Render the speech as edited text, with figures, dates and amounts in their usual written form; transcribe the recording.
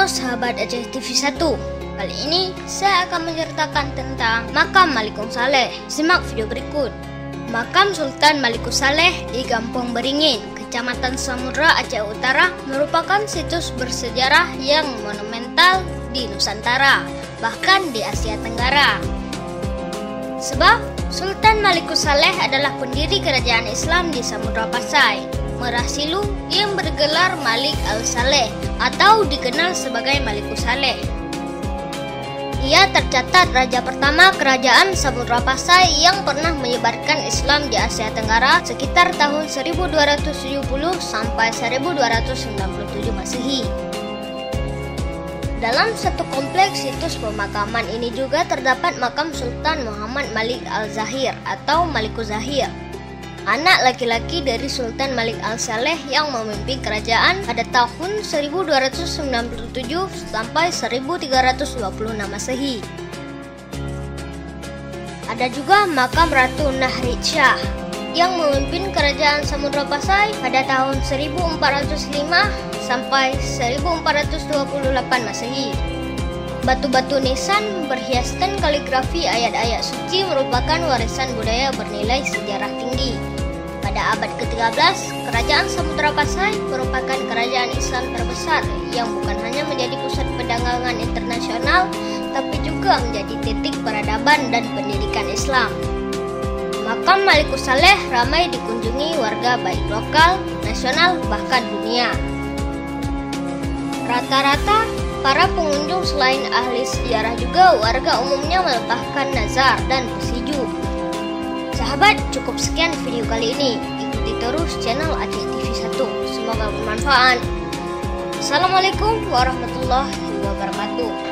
sahabat Aceh TV 1. Kali ini saya akan menceritakan tentang Makam Malikus Saleh. Simak video berikut. Makam Sultan Malikus Saleh di Kampung Beringin, Kecamatan Samudra, Aceh Utara merupakan situs bersejarah yang monumental di Nusantara, bahkan di Asia Tenggara. Sebab Sultan Malikus Saleh adalah pendiri kerajaan Islam di Samudra Pasai, Merah Silu, yang bergelar Malik Al-Saleh atau dikenal sebagai Malikus Saleh. Ia tercatat raja pertama kerajaan Samudra Pasai yang pernah menyebarkan Islam di Asia Tenggara sekitar tahun 1270 sampai 1297 Masehi. Dalam satu kompleks situs pemakaman ini juga terdapat makam Sultan Muhammad Malik Al-Zahir atau Malikus Zahir, anak laki-laki dari Sultan Malik Al-Saleh yang memimpin kerajaan pada tahun 1297 sampai 1326 Masehi. Ada juga makam Ratu Nahrid Shah yang memimpin kerajaan Samudra Pasai pada tahun 1405 sampai 1428 Masehi. Batu-batu nisan berhiaskan kaligrafi ayat-ayat suci merupakan warisan budaya bernilai sejarah tinggi. Pada abad ke-13, kerajaan Samudra Pasai merupakan kerajaan Islam terbesar yang bukan hanya menjadi pusat perdagangan internasional, tapi juga menjadi titik peradaban dan pendidikan Islam. Makam Malikus Saleh ramai dikunjungi warga baik lokal, nasional, bahkan dunia. Rata-rata, para pengunjung selain ahli sejarah juga warga umumnya meletakkan nazar dan pesiju. Sahabat, cukup sekian video kali ini. Ikuti terus channel Aceh TV 1. Semoga bermanfaat. Assalamualaikum warahmatullahi wabarakatuh.